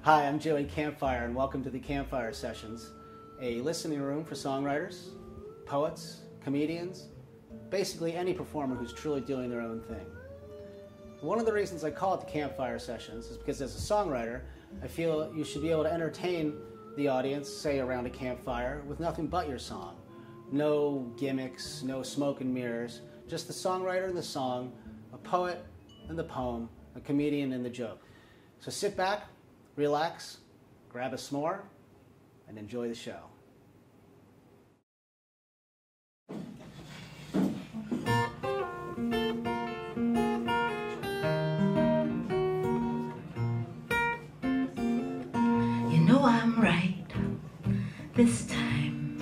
Hi, I'm Joey Campfire, and welcome to the Campfire Sessions, a listening room for songwriters, poets, comedians, basically any performer who's truly doing their own thing. One of the reasons I call it the Campfire Sessions is because as a songwriter, I feel you should be able to entertain the audience, say around a campfire, with nothing but your song. No gimmicks, no smoke and mirrors, just the songwriter and the song, a poet and the poem, a comedian and the joke. So sit back, relax, grab a s'more, and enjoy the show. You know I'm right this time.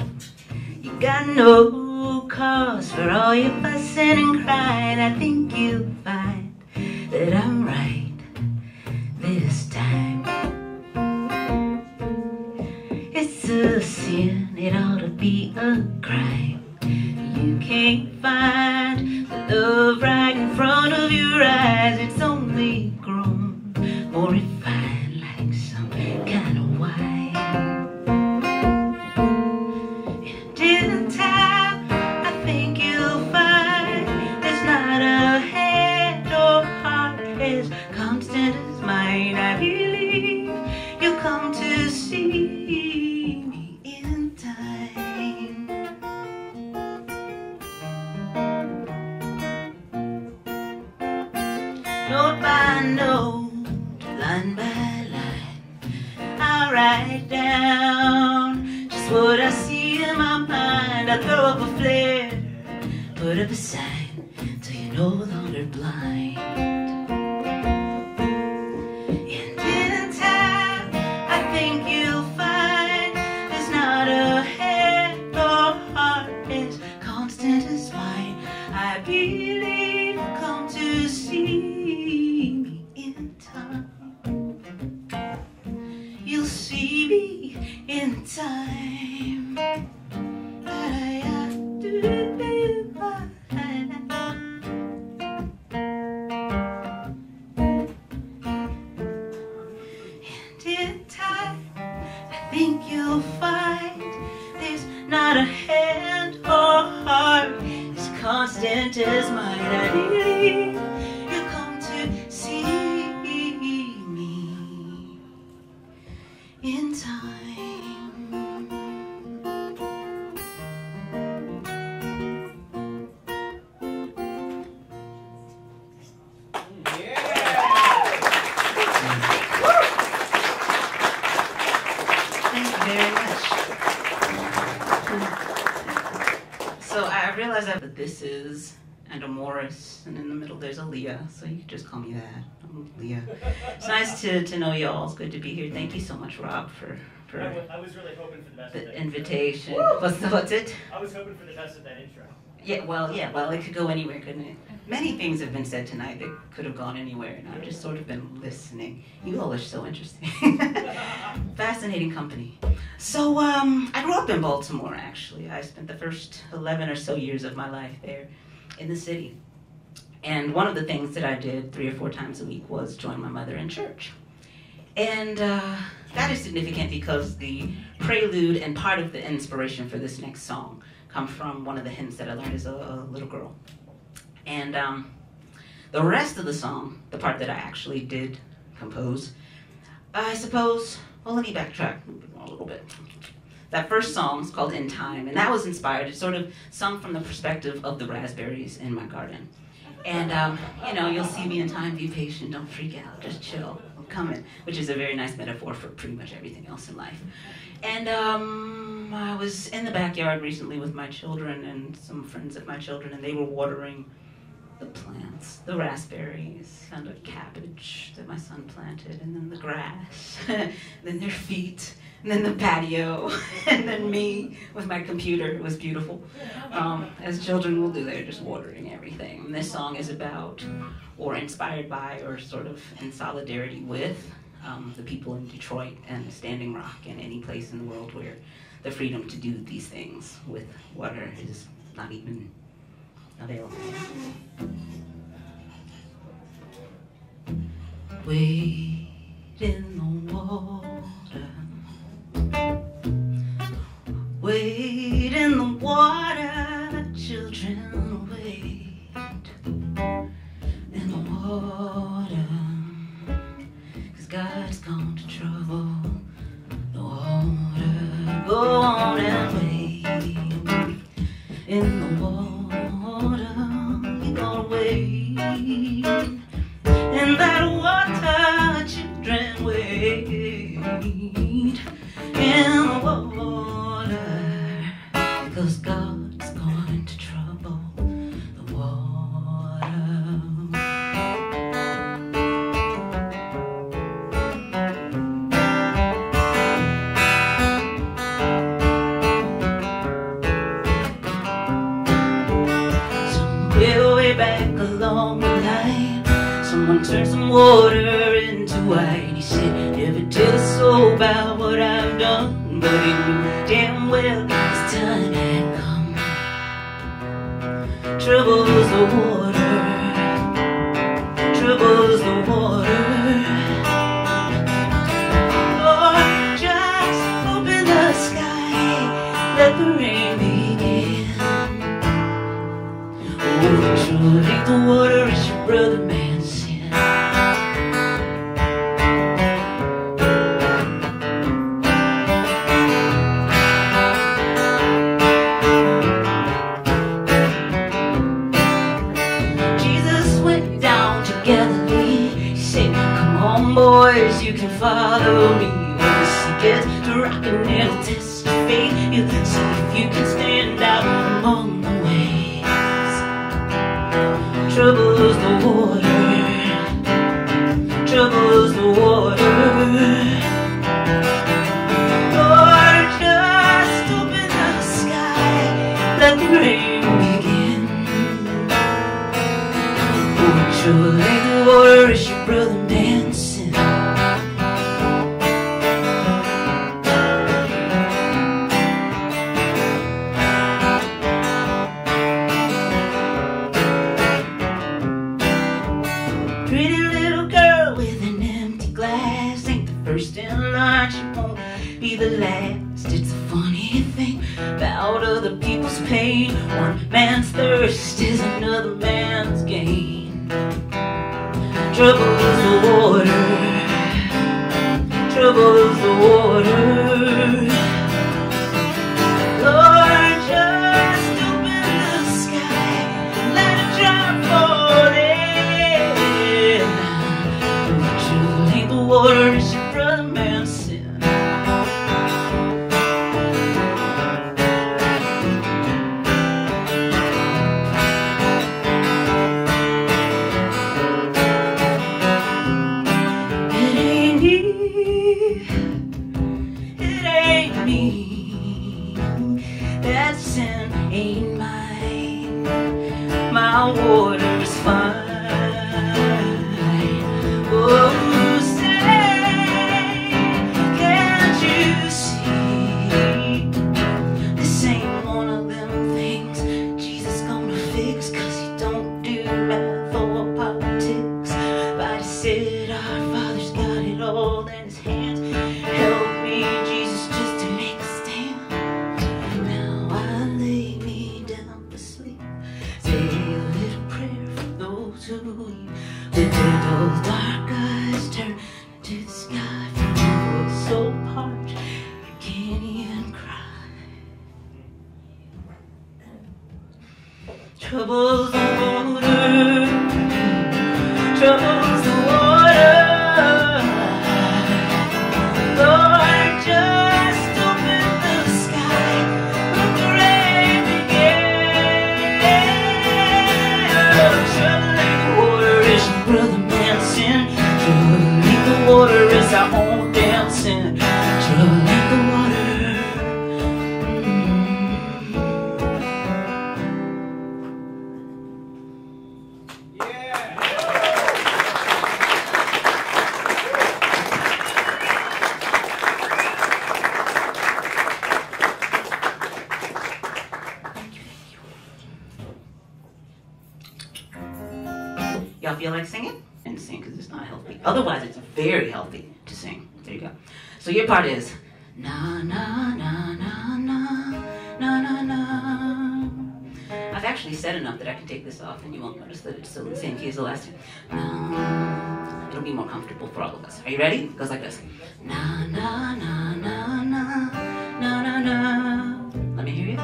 You got no cause for all your fussing and crying. I think you'll find that I'm right this time. It's a sin, it ought to be a crime. You can't find the love right in front of your eyes. It's only grown more refined like some kind of wine. And in time, I think you'll find there's not a hand or heart as constant as mine. I believe you'll come to see me in time. Note by note, line by line, I'll write down just what I see in my mind. I throw up a flare, put up a sign, so you're no longer blind. And in time, I think you'll find there's not a hand or heart as constant as mine. I believe you'll come to see me in time. You'll see me in time. And in time, I think you'll find there's not a hand or heart as constant as mine. I believe you'll come to see me in time. Thank you very much. So I realized that this is and a Morris, and in the middle there's a Leah, so you can just call me that. I'm Leah. It's nice to know you all. It's good to be here. Thank you so much, Rob, for I was really hoping for the best of that invitation. intro. What's it? I was hoping for the best of that intro. Yeah, well, it could go anywhere, couldn't it? Many things have been said tonight that could have gone anywhere, and I've just sort of been listening. You all are so interesting. Fascinating company. So, I grew up in Baltimore, actually. I spent the first 11 or so years of my life there in the city. And one of the things that I did 3 or 4 times a week was join my mother in church. And that is significant because the prelude and part of the inspiration for this next song come from one of the hymns that I learned as a little girl. And the rest of the song, the part that I actually did compose, I suppose, well, let me backtrack a little bit. That first song is called In Time, and that was inspired. It's sort of sung from the perspective of the raspberries in my garden. And, you know, you'll see me in time, be patient, don't freak out, just chill, I'm coming, which is a very nice metaphor for pretty much everything else in life. And I was in the backyard recently with my children and some friends of my children, and they were watering the plants, the raspberries, and a cabbage that my son planted, and then the grass, then their feet, and then the patio, and then me with my computer. It was beautiful. As children will do, they're just watering everything. And this song is about, or inspired by, or sort of in solidarity with, the people in Detroit and Standing Rock and any place in the world where the freedom to do these things with water is not even available. Wade in the water. water. Wade in the water, children, wade in the water. 'Cause God's gone to trouble the water. Go on and wade in the water. You're gonna wade in that water, children, wade in the water. Because God's going to trouble the water. Way back along the line, someone turned some water into wine. He said, never tell a soul about what I've done, but he knew damn well his time had come. Trouble's the water, trouble's the water. Lord, just open the sky, let the rain begin. Surely the water is your brother man's sin. Jesus went down to Galilee. He said, come on boys, you can follow me. When the sea gets to rockin' and a test of faith, you'll see if you can stand out among the waves. Trouble's the water, trouble's the water. Lord, just open the sky, let the rain begin. Oh, surely the water is your brother man's sin. Pretty little girl with an empty glass, ain't the first in line, she won't be the last. It's a funny thing about other people's pain. One man's thirst is another man's gain. Trouble's the water, trouble's the water. Lord, just open the sky, let it drop fall in. The water is your brother man's sin. It ain't me, it ain't me. That sin ain't mine. My water's fine. Oh, the little dark eyes turn to the sky from a world so parched you can't even cry. Trouble's the water, trouble's the water. Lord, just open the sky, let the rain begin. Troubling the water is your brother man's sin. Troubling the water is our own damn sin. Troubling the water. Y'all feel like singing? And sing, because it's not healthy. Otherwise, it's a very healthy to sing. There you go. So your part is na na na na na na na na. I've actually said enough that I can take this off and you won't notice that it's still in the same key as the last time. Na. It'll be more comfortable for all of us. Are you ready? It goes like this. Na na na na na na na na. Let me hear you.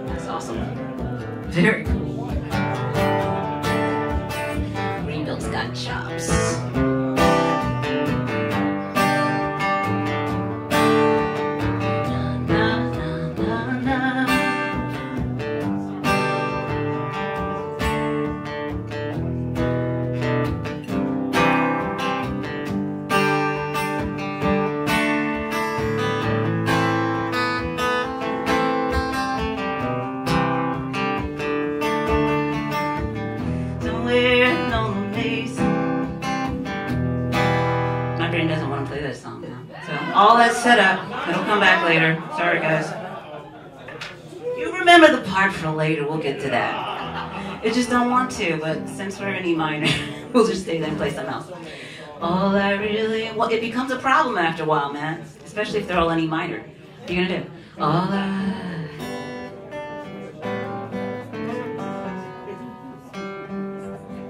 That's awesome. Very cool. Greenville's got chops. All that set up, it'll come back later. Sorry, guys. You remember the part for later, we'll get to that. I just don't want to, but since we're in E minor, we'll just stay there and play something else. All I really want, it becomes a problem after a while, man. Especially if they're all in E minor. What are you gonna do? All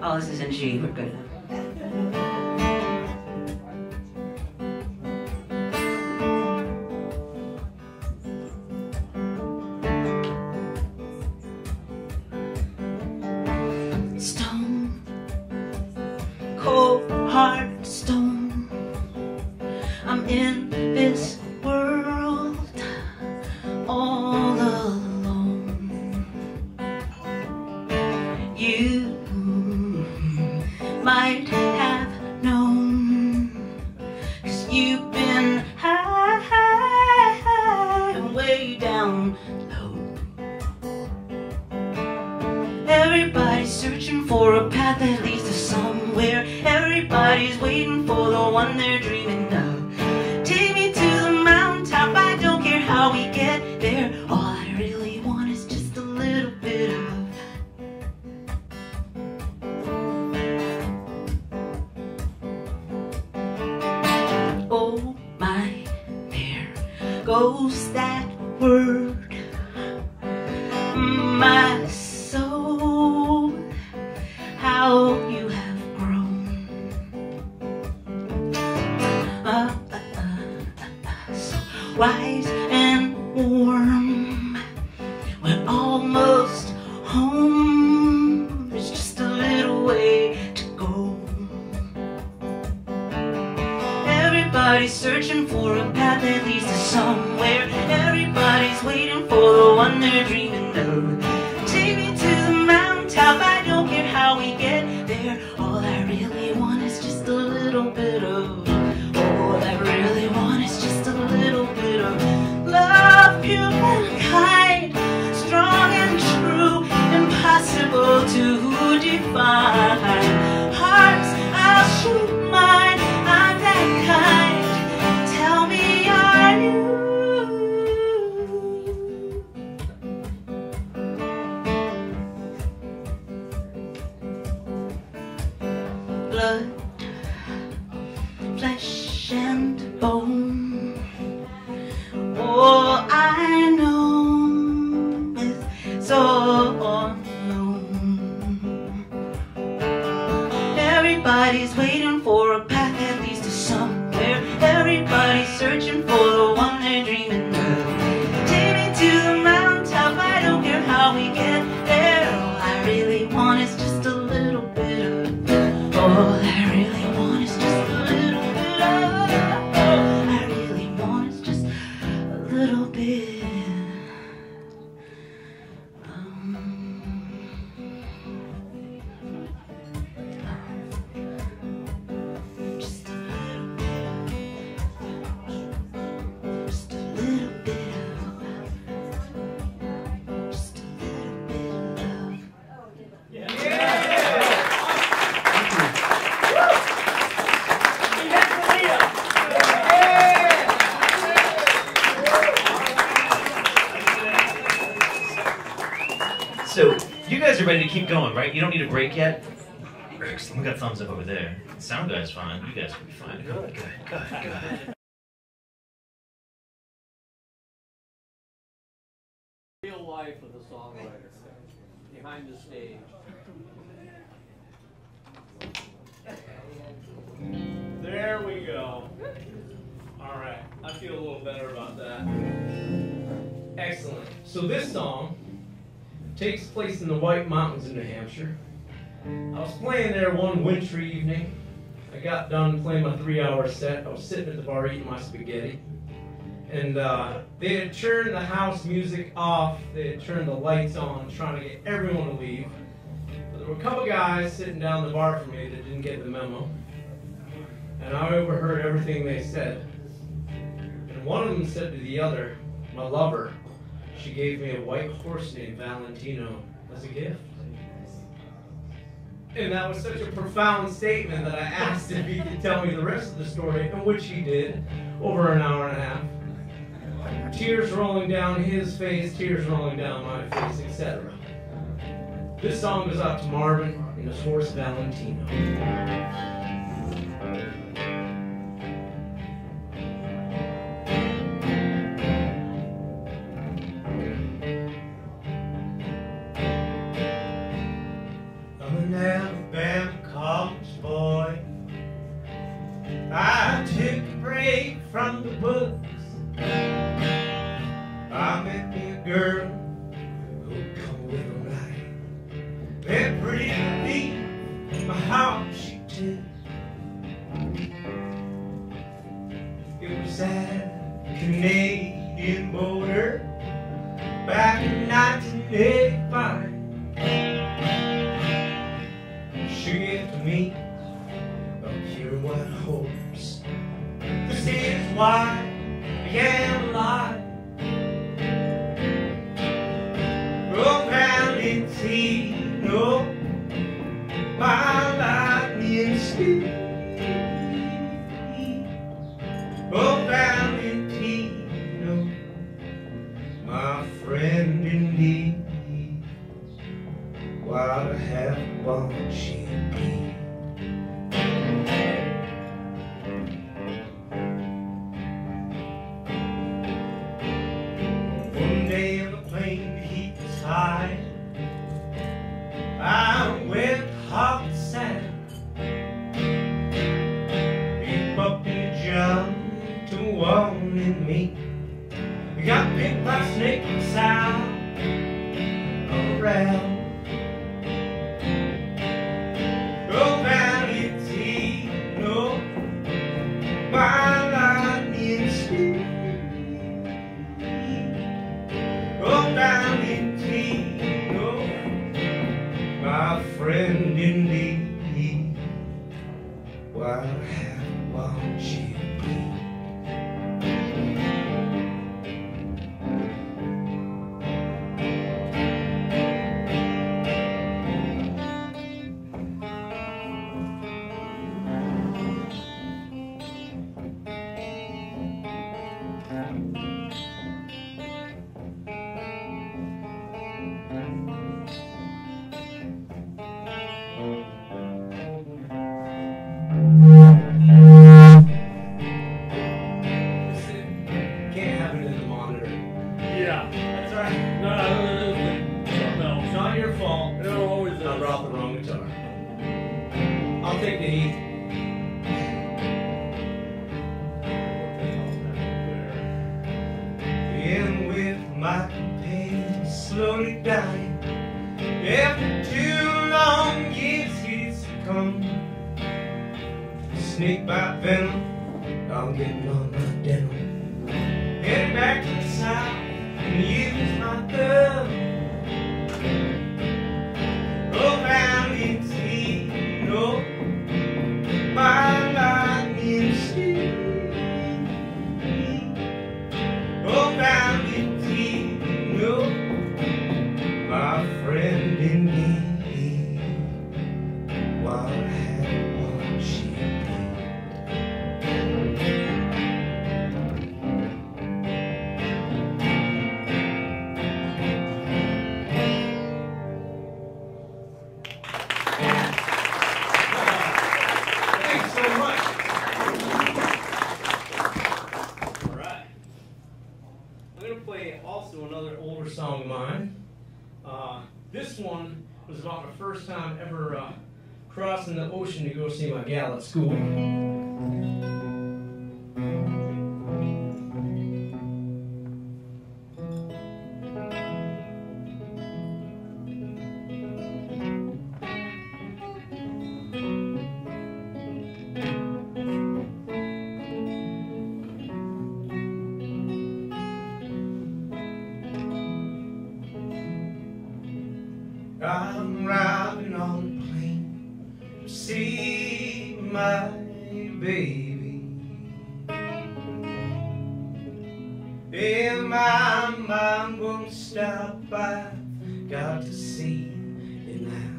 Oh, this is in G, we're good. So, you guys are ready to keep going, right? You don't need a break yet? Excellent. We got thumbs up over there. The sound guy's fine. You guys will be fine. Good. Real life of the songwriter behind the stage. There we go. All right, I feel a little better about that. Excellent. So this song takes place in the White Mountains in New Hampshire. I was playing there one wintry evening. I got done playing my 3-hour set. I was sitting at the bar eating my spaghetti. And they had turned the house music off. They had turned the lights on, trying to get everyone to leave. But there were a couple guys sitting down the bar from me that didn't get the memo. And I overheard everything they said. And one of them said to the other, my lover, she gave me a white horse named Valentino as a gift. And that was such a profound statement that I asked if he could tell me the rest of the story, and which he did, over an hour and a half. Tears rolling down his face, tears rolling down my face, etc. This song goes out to Marvin and his horse Valentino. I'm an Alabama college boy. I took a break from the books. I met me a girl who'd come with a ride. That pretty beat my heart she took. It was at the Canadian border back in 1985. She gave to me a pure white horse. This is why I am alive. Oh, Valentino, my lightning speed. Oh, Valentino, my friend indeed. While I have one champagne. One day on the plane, the heat was high. I went hot and sad. He bumped into John to one in me. He got bit by a snake inside around. Oh, Valentino, my lightning speed. Oh, Valentino, my friend indeed. While I have one champagne. Snake bite venom, I'm getting on my denim. Heading back to the south and use my thumb. Oh, Valentino, my lightning speed. Oh, Valentino, my friend indeed. While I have one champagne. ocean to go see my gal at school. I'm riding on a plane to see my baby. In my mind won't stop, I've got to see it now.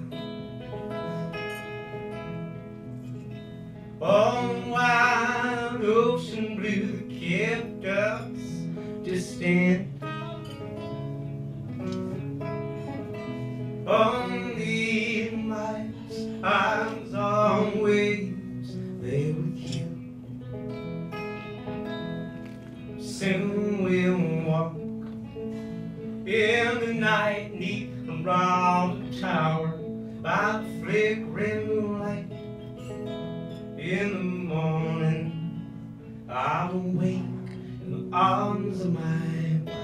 On the wide ocean blue that kept us distant. On the miles, I was always there with you. Soon we'll walk in the night, neath around the tower, by the flickering moonlight. In the morning, I will wake in the arms of my wife.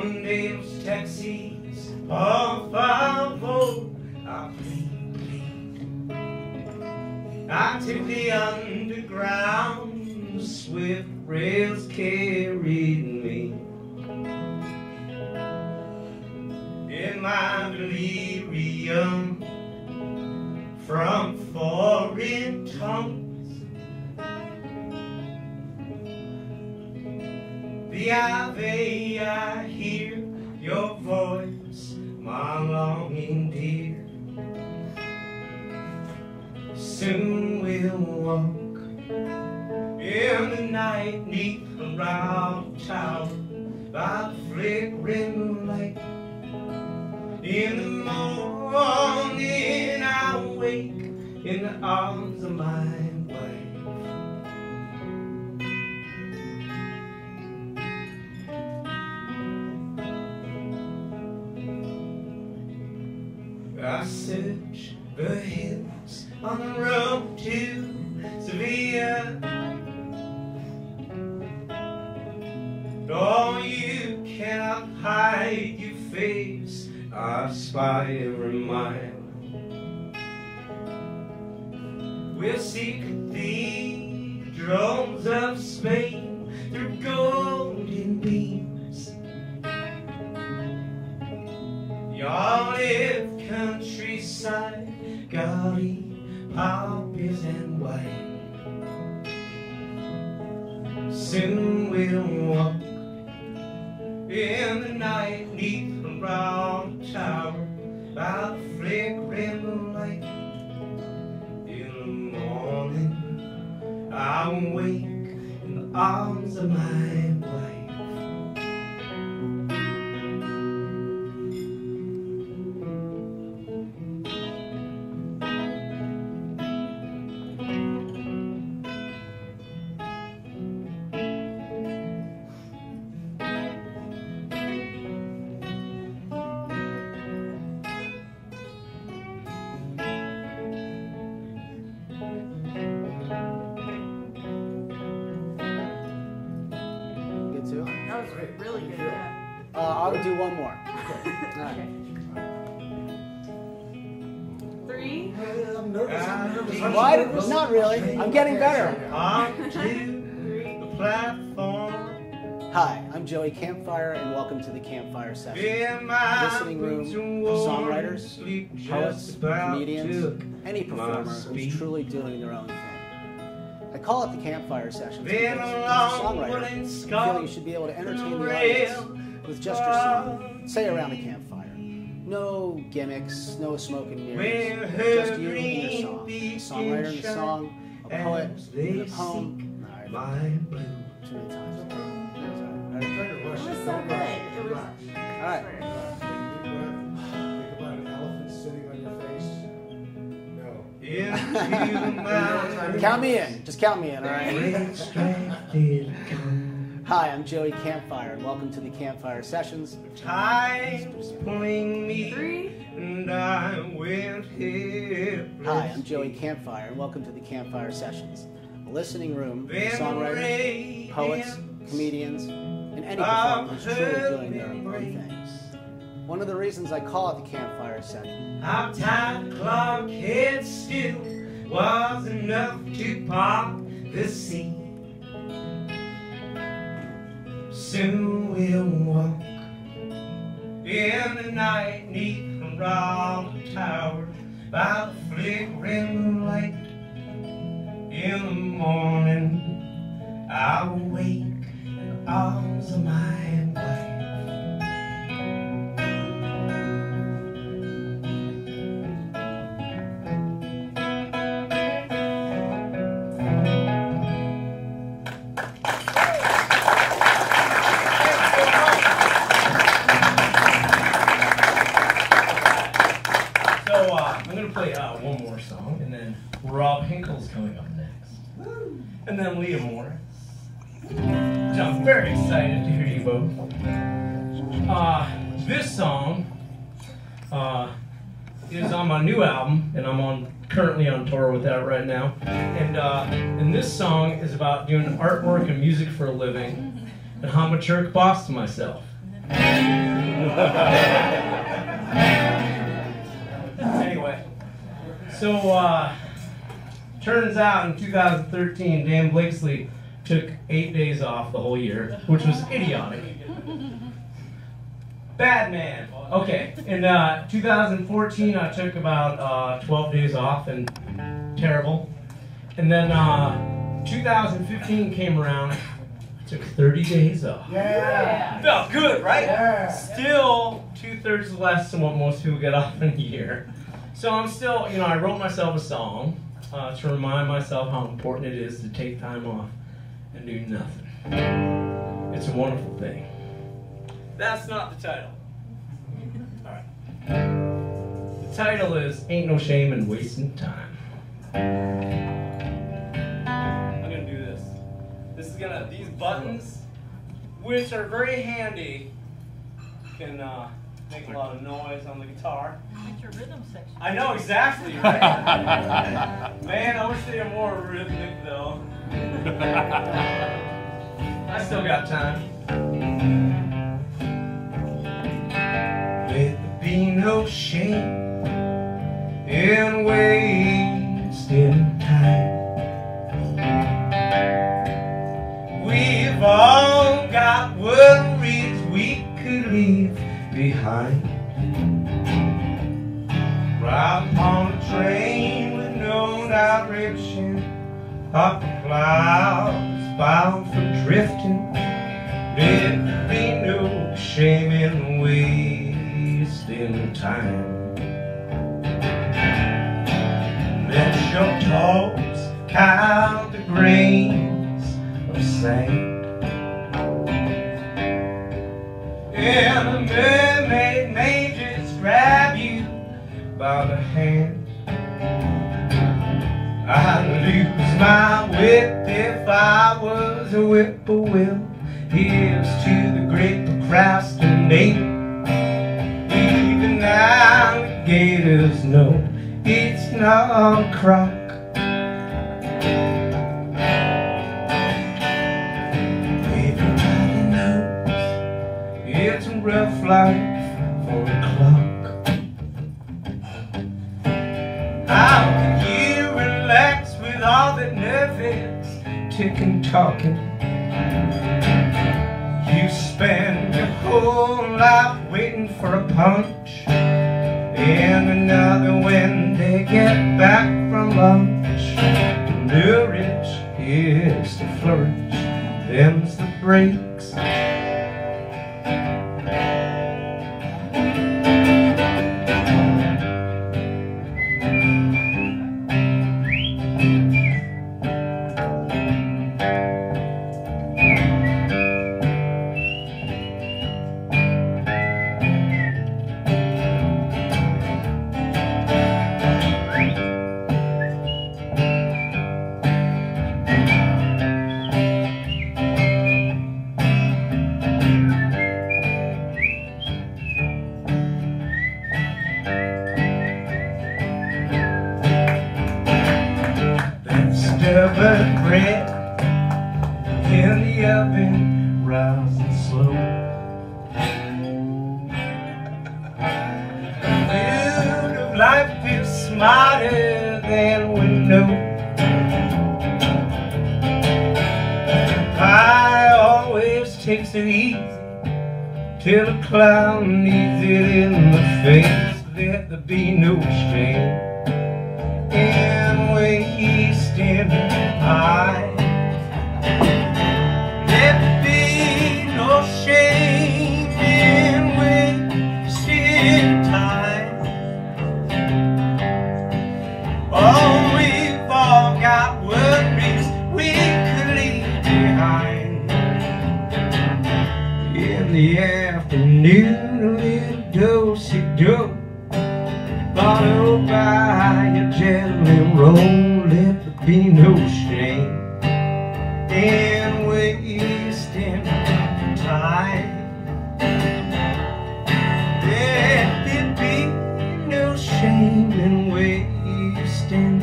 Nails, taxis, all 5-4, I plead. I took the underground, the swift rails carried me. In my delirium, from foreign tongues, the Ave, I hear your voice, my longing dear. Soon we'll walk in the night, neath the round tower, by the flickering moonlight. In the morning I'll wake in the arms of my wife. I search the hills on the road to Sevilla. Oh, you cannot hide your face, I spy every mile. We'll seek cathedrals of Spain through golden beams. The olive countryside, gaudy poppies and wine. Soon we'll walk in the night, neath the round tower, by the flickering moonlight. In the morning I'll wake in the arms of my wife. That was really good, yeah. I would do one more. Okay. 3. I'm nervous. Why? Not really. I'm getting better. Onto the platform. Hi, I'm Joey Campfire, and welcome to the Campfire Sessions, In my listening room boots for and warm songwriters, sleep, poets, just about comedians, took any performer my who's speed. truly doing their own thing. I call it the Campfire Sessions Been because, a as a long songwriter, wooden I scarf feel you should be able to entertain the rail audience with just your song, say around a campfire. No gimmicks, no smoke and mirrors, just you and your song. A songwriter and a song, a poet and a poem. All right, My blue. too many times. I'm trying to rush It was it. so good. It was. All right. Think about an elephant sitting on your face. No. Into my Count me in. Just count me in, all right? great strength did it come? Hi, I'm Joey Campfire, and welcome to the Campfire Sessions. Time's pulling me, 3. and I went here. Hi, I'm Joey Campfire, and welcome to the Campfire Sessions, a listening room for songwriters, poets, comedians, and any performer who's truly doing their own thing. One of the reasons I call it the Campfire Session. Our time clock head still was enough to part the sea. Soon we'll walk in the night neath the round tower by the flickering light. In the morning I'll wake in the arms of my wife. One more song, and then Rob Hinkal's coming up next. And then Leah Morris. So I'm very excited to hear you both. This song is on my new album, and I'm currently on tour with that right now. And this song is about doing artwork and music for a living, and how I'm a jerk boss to myself. Anyway. So, turns out in 2013, Dan Blakeslee took 8 days off the whole year, which was idiotic. Bad man. Okay, in 2014, I took about 12 days off, and terrible. And then 2015 came around, I took 30 days off. Yeah. Felt good, right? Yeah. Still 2/3 less than what most people get off in a year. So I'm still, I wrote myself a song to remind myself how important it is to take time off and do nothing. It's a wonderful thing. That's not the title. All right. The title is Ain't No Shame in Wasting Time. I'm gonna do this. These buttons, which are very handy, can make a lot of noise on the guitar. What's your rhythm section? I know exactly, right? Man, I wish they were more rhythmic though. I still got time. Let there be no shame in wasting time. We've all got worries we could leave behind. Ride on a train with no direction, up the clouds bound for drifting. Let there be no shame in wasting time. Let your toes count the grains of sand. And a mermaid may just grab you by the hand. I'd lose my wit if I was a whippoorwill. Here's to the great procrastinator. Even alligators know it's not a crock. Everybody knows it's a rough life for a clock. How can you relax with all that nervous ticking talking? You spend your whole life waiting for a punch and another when they get back from lunch. The rich is to flourish, them's the breaks. been rising slow. Field of life is smarter than we know. I always takes it easy till a clown needs it in the face. Let there be no shame in wasting high. Let there be no shame in wasting time. Oh, we've all got worries we could leave behind. In the afternoon, a little do-si-do, followed by a jelly roll. Let there be no shame in wasting time. Let there be no shame in wasting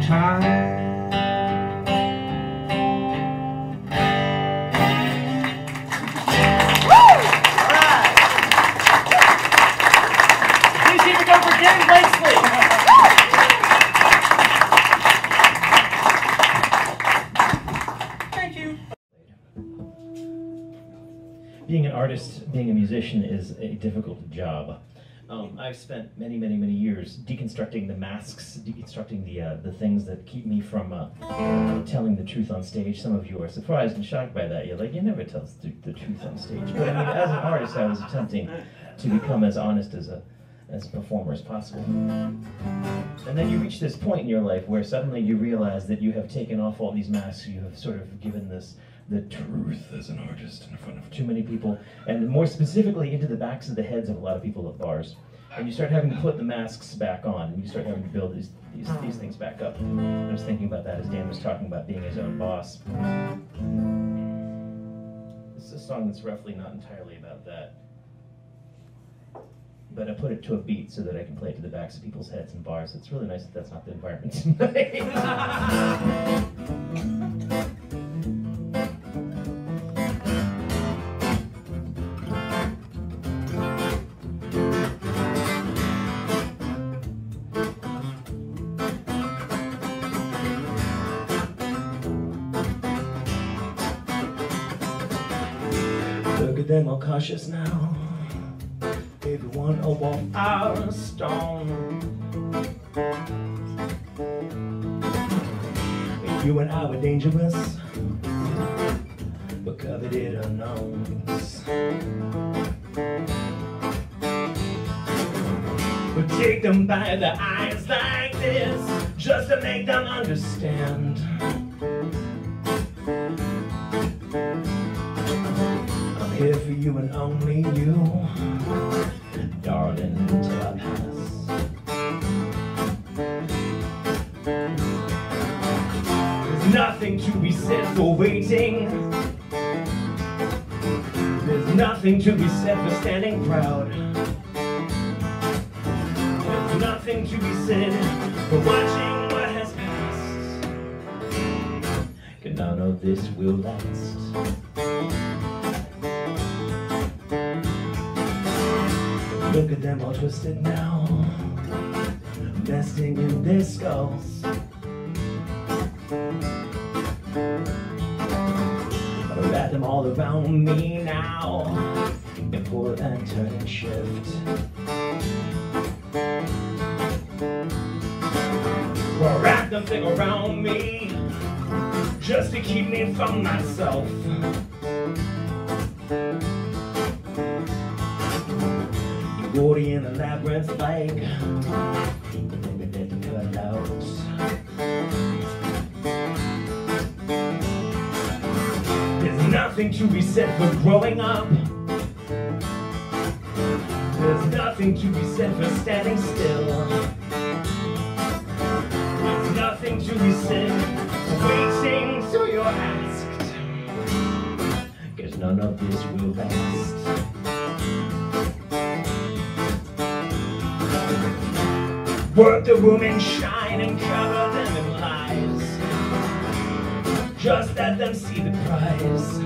time. Please keep it going for Blakeslee. Thank you. Being an artist, being a musician is a difficult job. I've spent many years deconstructing the masks, deconstructing the things that keep me from telling the truth on stage. Some of you are surprised and shocked by that. You're like, you never tell the truth on stage. But I mean, as an artist, I was attempting to become as honest as a performer as possible. And then you reach this point in your life where suddenly you realize that you have taken off all these masks. You have sort of given the truth as an artist in front of too many people, and more specifically into the backs of the heads of a lot of people at bars. And you start having to put the masks back on, and you start having to build these things back up. I was thinking about that as Dan was talking about being his own boss. It's a song that's roughly not entirely about that. But I put it to a beat so that I can play it to the backs of people's heads in bars. It's really nice that that's not the environment tonight. Look at them all cautious now. Everyone above our stone. You and I were dangerous, but coveted unknowns. But take them by the eyes like this, just to make them understand. I'm here for you and only you, darling, until I pass. There's nothing to be said for waiting. There's nothing to be said for standing proud. There's nothing to be said for watching what has passed. 'Cause none of this will last. Look at them all twisted now, nesting in their skulls. Wrap them all around me now, and pull and turn and shift. Well, wrap them thick around me, just to keep me from myself. Gordy in a labyrinth like maybe they can cut out. There's nothing to be said for growing up. There's nothing to be said for standing still. There's nothing to be said for waiting till you're asked. 'Cause none of this will last. Work the room and shine and cover them in lies. Just let them see the prize.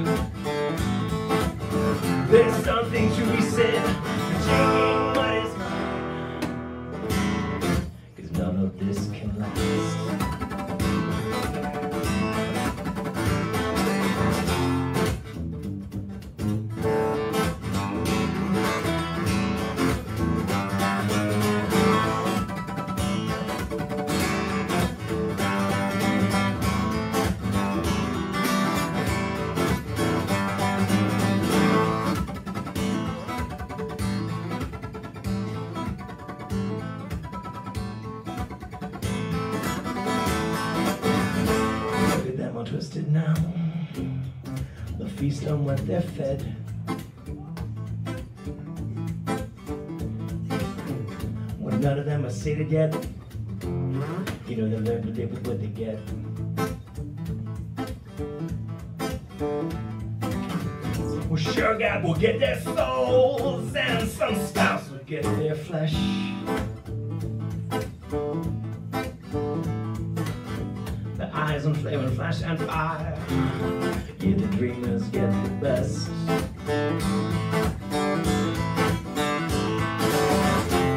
feast on what they're fed. When none of them are sated yet, you know they learn to live with what they get. Well, sure, God will get their souls, and some spouse will get their flesh. The eyes on flame and flash and fire. Yeah, the dreamers get the best.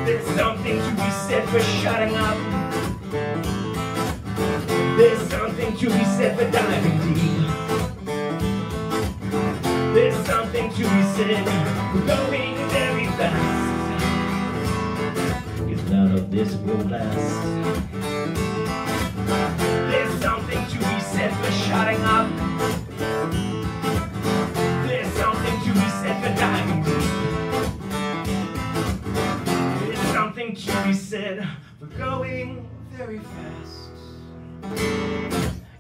There's something to be said for shutting up. There's something to be said for diving deep. There's something to be said for going very fast. 'Cause none of this will last. There's something to be said for shutting up. There's something to be said for diving deep. There's something to be said for going very fast.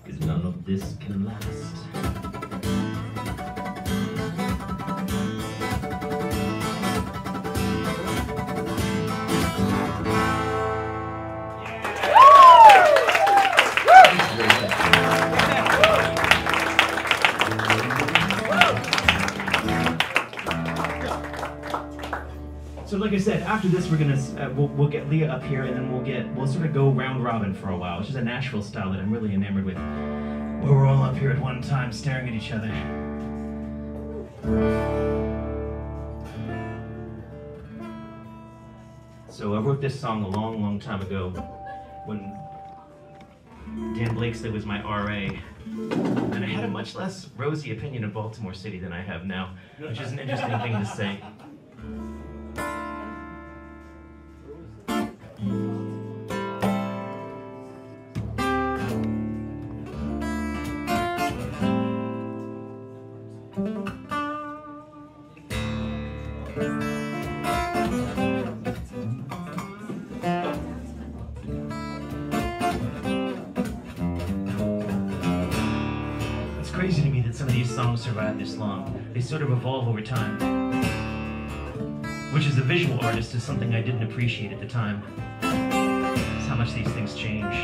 'Cause none of this can last. So like I said, after this we're gonna we'll get Leah up here, and then we'll sort of go round robin for a while, which is a Nashville style that I'm really enamored with, where we're all up here at one time staring at each other. So I wrote this song a long, long time ago when Dan Blakeslee was my RA, and I had a much less rosy opinion of Baltimore City than I have now, which is an interesting thing to say. It's crazy to me that some of these songs survive this long. They sort of evolve over time, which as a visual artist is something I didn't appreciate at the time. It's how much these things change.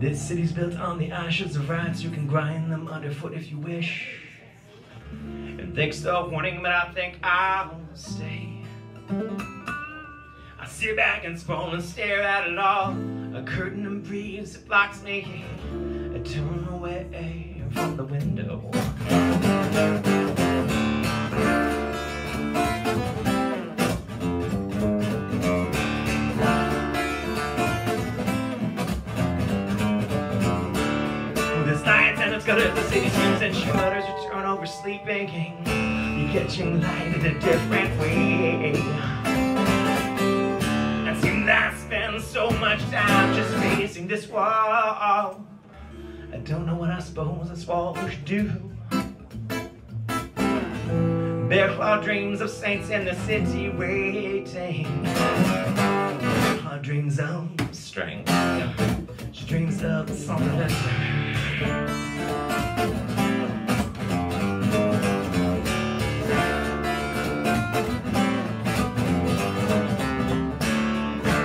This city's built on the ashes of rats. You can grind them underfoot if you wish. And think stop wanting, but I think I'll stay. I sit back and sprawl and stare at it all. A curtain and breeze that blocks me. I turn away from the window. This night and it's good as the city screams and shudders. You turn over sleeping. You're catching light in a different way. I spend so much time just facing this wall. I don't know what I suppose this wall should do. Bear claw dreams of saints in the city waiting. Bear claw dreams of strength. She dreams of something better.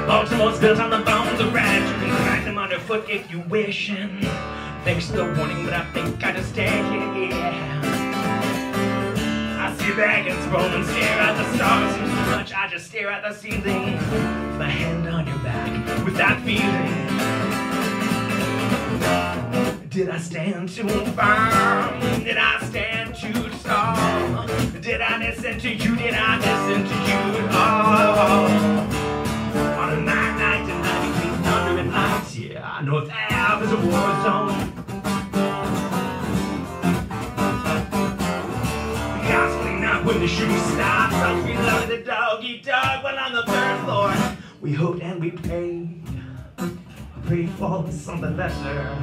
Baltimore's built on the bones of rats. You can grind them underfoot if you wish. And thanks to the warning, but I think I just stay here. I sit back and scroll and stare at the stars. So much I just stare at the ceiling. My hand on your back with that feeling. Did I stand too firm? Did I stand too tall? Did I listen to you? Did I listen to you at all? On a night tonight between thunder and lights, yeah, North Ave is a war zone. The cops clean up when the shooting stops. So we love the doggy dog while on the third floor. We hoped and we prayed for something better.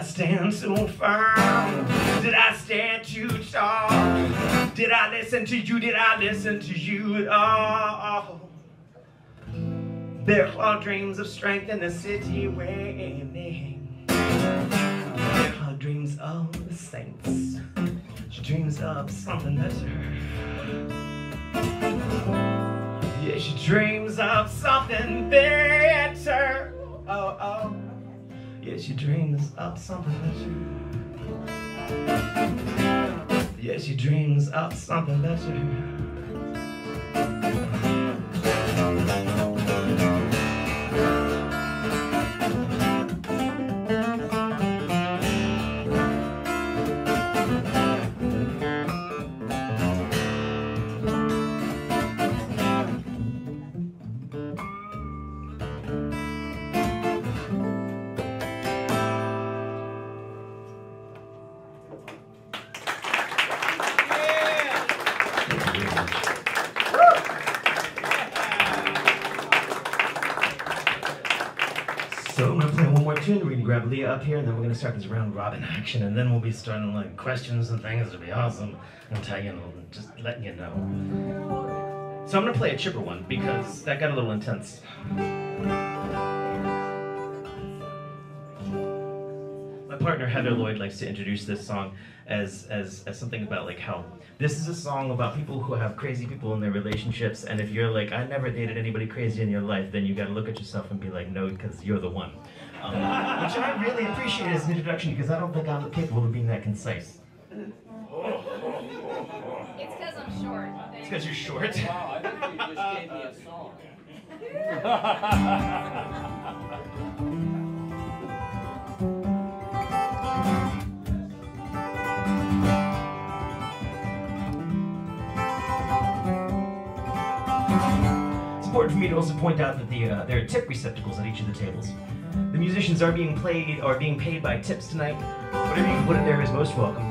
stand so firm? Did I stand too tall? Did I listen to you? Did I listen to you at all? There are dreams of strength in the city waiting. There are dreams of the saints. She dreams of something better. Yeah, she dreams of something better. Oh, oh. Yeah, she dreams of something better. Yeah, she dreams of something better. So I'm gonna play one more tune. We're gonna grab Leah up here, and then we're gonna start this round robin action, and then we'll be starting like questions and things. It'll be awesome. I'm telling you, just letting you know. So I'm gonna play a chipper one because that got a little intense. My partner Heather Lloyd likes to introduce this song as something about like how this is a song about people who have crazy people in their relationships, and if you're like, I never dated anybody crazy in your life, then you gotta look at yourself and be like, no, because you're the one. Which I really appreciate as an introduction because I don't think I'm capable of being that concise. It's because I'm short. It's because you're short. Wow, I think you just gave me a song. It's important for me to also point out that there are tip receptacles at each of the tables. The musicians are being paid by tips tonight. Whatever you can put in there is most welcome.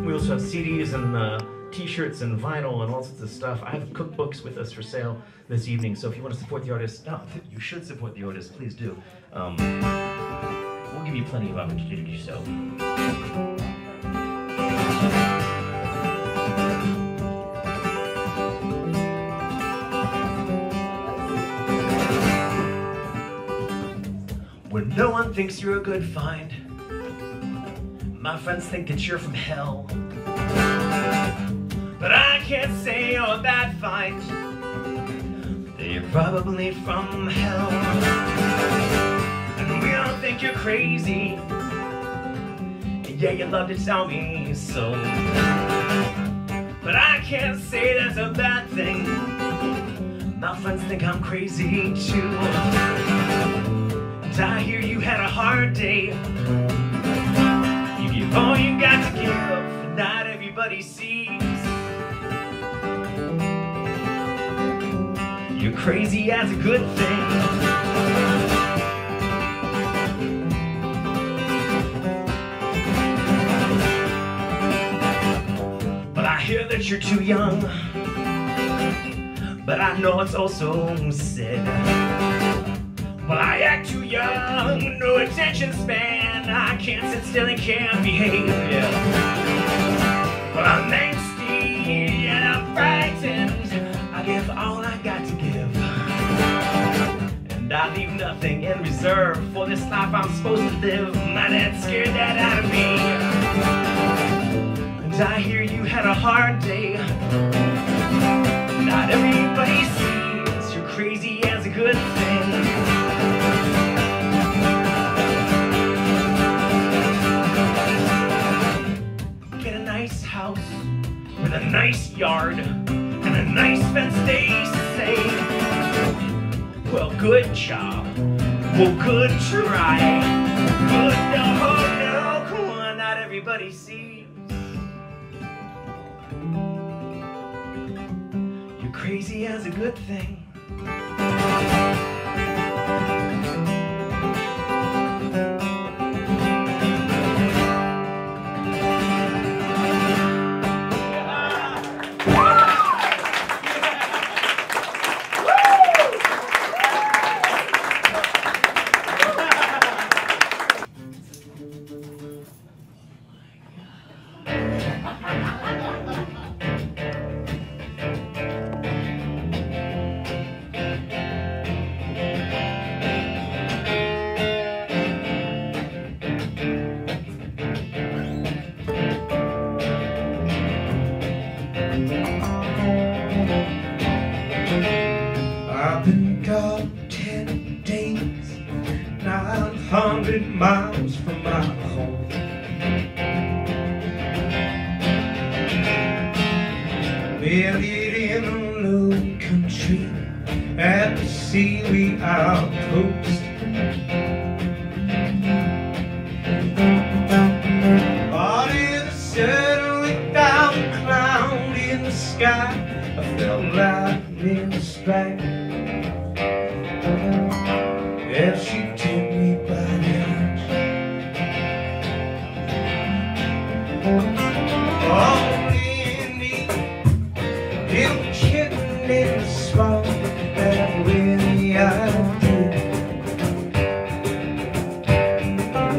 We also have CDs and t-shirts and vinyl and all sorts of stuff. I have cookbooks with us for sale this evening, so if you want to support the artist, no, you should support the artist, please do. We'll give you plenty of opportunity to do so. When no one thinks you're a good find, my friends think that you're from hell. But I can't say you're that fine. You're probably from hell. And we all think you're crazy. Yeah, you love to tell me so. But I can't say that's a bad thing. My friends think I'm crazy too. And I hear you had a hard day. You give all you got to give, and not everybody sees. You're crazy as a good thing. But I hear that you're too young. But I know it's also said. Well, I act too young, no attention span. I can't sit still and can't behave. Yeah. Well, I'm angsty and I'm frightened. I give all I got to give. And I leave nothing in reserve for this life I'm supposed to live. My dad scared that out of me. And I hear you had a hard day. Not everybody sees you're crazy as a good thing. Get a nice house with a nice yard and a nice fence, they say. Well, good job. Well, good try. But no, come on, not everybody sees. You're crazy as a good thing. 100 miles from my home. Buried in a low country at the Sealy outpost. All of a sudden, without a cloud in the sky, I felt lightning strike as she took me by the arms. Only me, little kitten in the swamp, that really I did.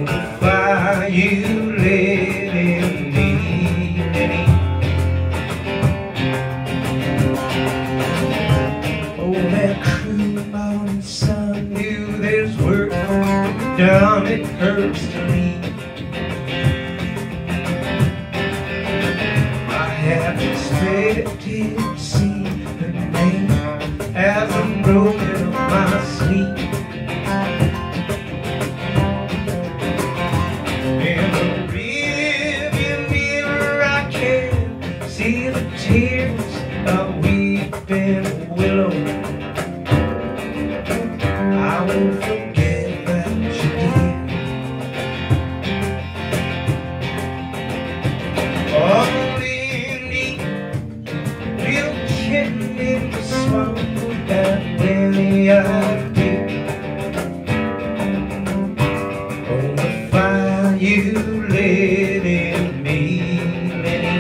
The fire you lit in me. Oh, that cruel morning sun knew there's work down it hurts to me. I have expected to see her name as I'm rolling up my sleep. In the rearview mirror I can see the tears of weeping willow. I won't forget that you did. Only me, little kitten in the swamp, that really I did. Oh, the fire you lit in me, Minnie.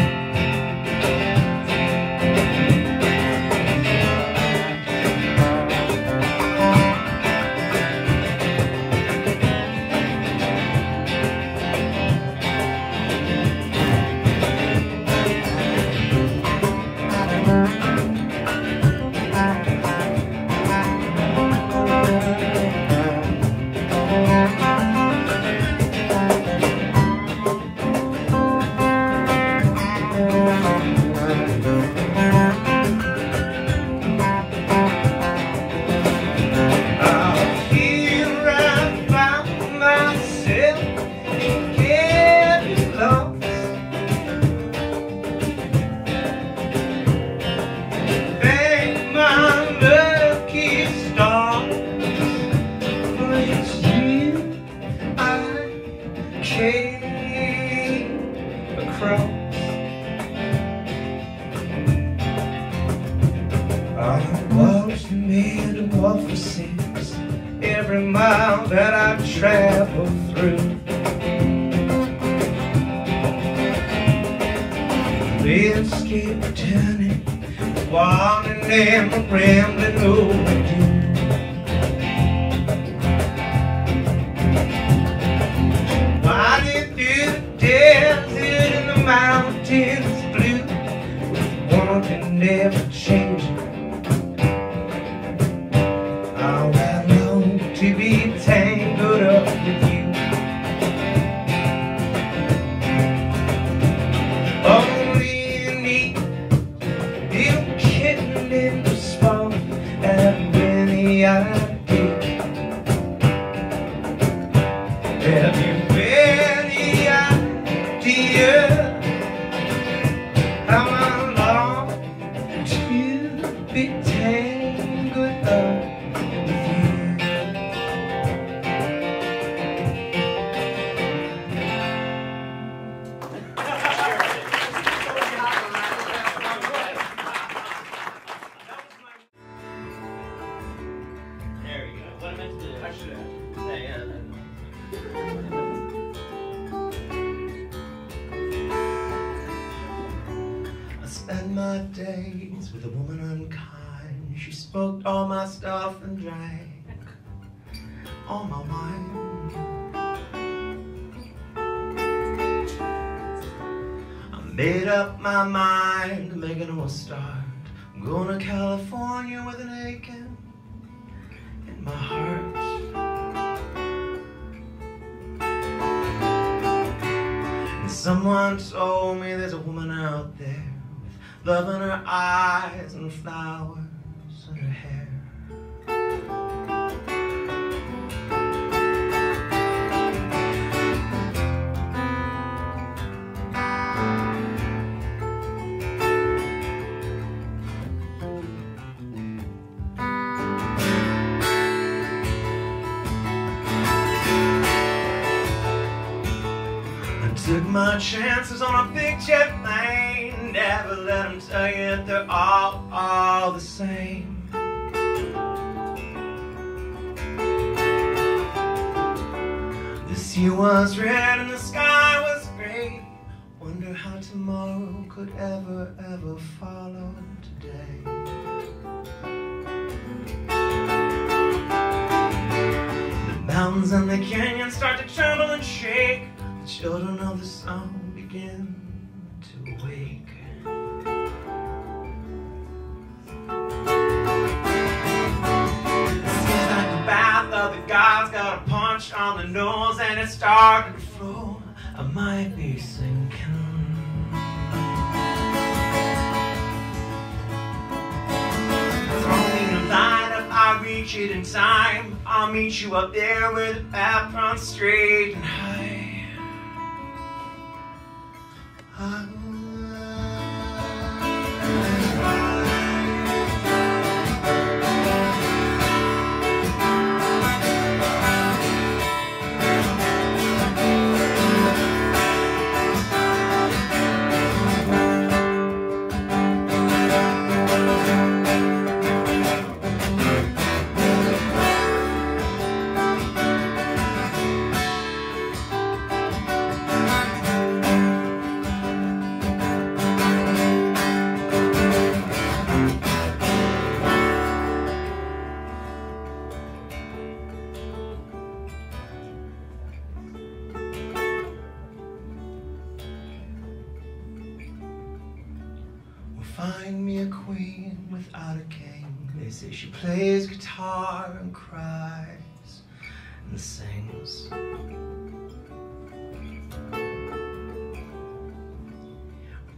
Every mile that I travel through, let's keep turning, wanting and rambling overdue. Winding through the desert and the mountains blue, with one that never changes. To be tangled up with you. Only me, little kitten in the swamp, and many ideas. Have you any idea how I long to be tangled up with you? Spend my days with a woman unkind. She smoked all my stuff and drank all my wine. I made up my mind to make a new start. I'm going to California with an aching in my heart. And someone told me there's a woman out there, love in her eyes and flowers in her hair. Took my chances on a big jet plane. Never let them tell you that they're all the same. The sea was red and the sky was gray. Wonder how tomorrow could ever follow today. The mountains and the canyons start to tremble and shake. The children of the sun begin to awake. It seems like the bath of the gods got a punch on the nose and it's starting to flow. I might be sinking. Throw me a line if I reach it in time. I'll meet you up there where the path runs straight and high. Find me a queen without a king. They say she plays guitar and cries and sings.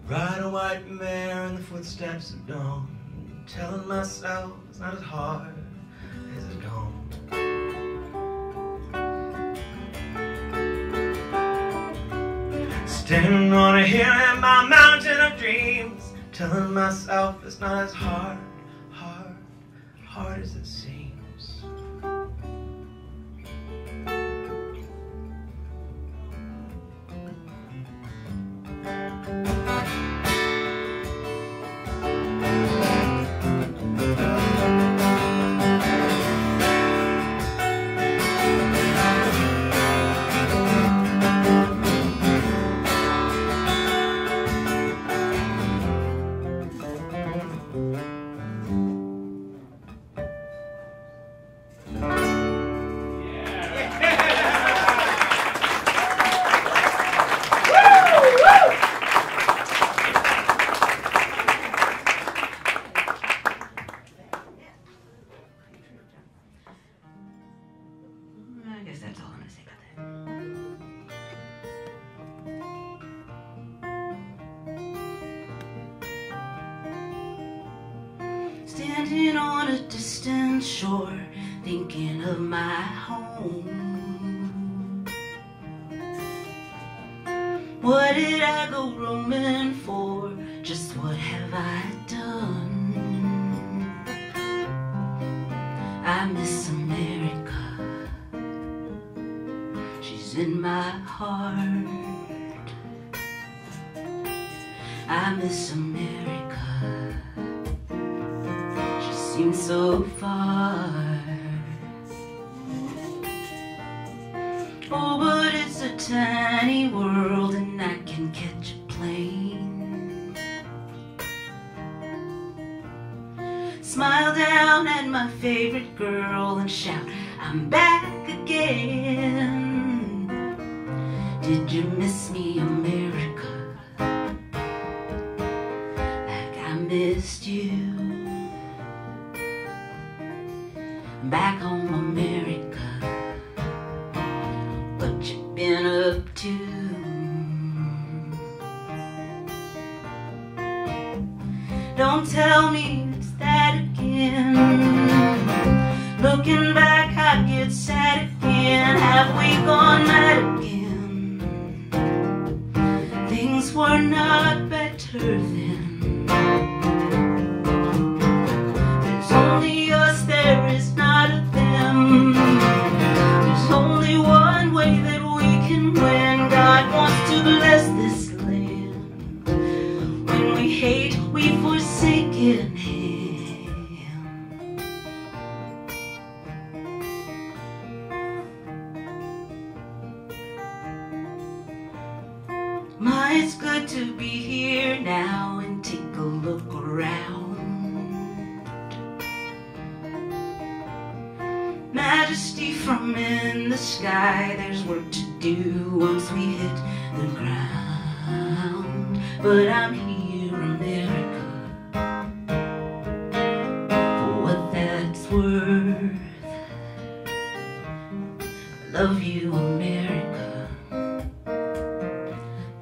Ride a white mare in the footsteps of dawn, telling myself it's not as hard as it's gone. Standing on a hill in my mountain of dreams, telling myself it's not as hard as it seems. That's all I'm gonna say about that. Standing on a distant shore, thinking of my home. What did I go roaming for? Just what have I done? I miss America. In my heart, I miss America. She seems so far. Oh, but it's a tiny world and I can catch a plane. Smile down at my favorite girl and shout, I'm back again. Did you miss me, America, like I missed you? Back home, America, what you been up to? Don't tell me it's that again. Looking back, I get sad again. Have we gone mad again? Things were not better then. There's only us, there is not a them. There's only one way that we can win. God wants to bless My, it's good to be here now and take a look around. Majesty from in the sky, there's work to do once we hit the ground. But I'm here, America, for what that's worth. I love you, America.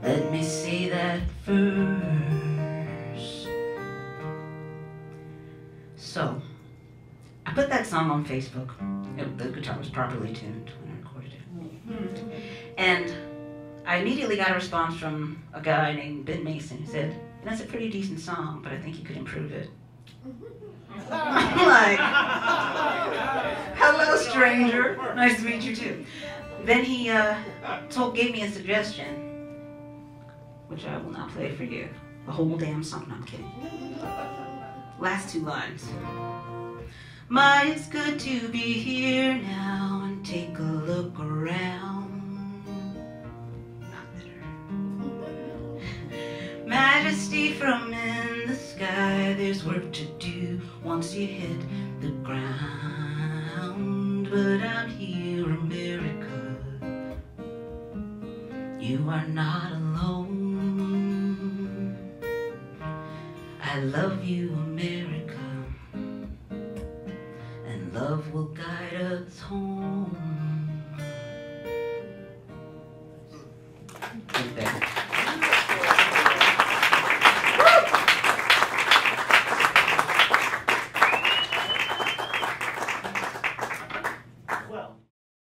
Let me say that first. So, I put that song on Facebook. The guitar was properly tuned when I recorded it. And I immediately got a response from a guy named Ben Mason who said, "That's a pretty decent song, but I think you could improve it." I'm like, "Hello, stranger. Nice to meet you too." Then he gave me a suggestion, which I will not play for you. The whole damn song. No, I'm kidding. Last two lines. My, it's good to be here now and take a look around. Not bitter. Majesty from in the sky, there's work to do once you hit the ground. But I'm here, America. You are not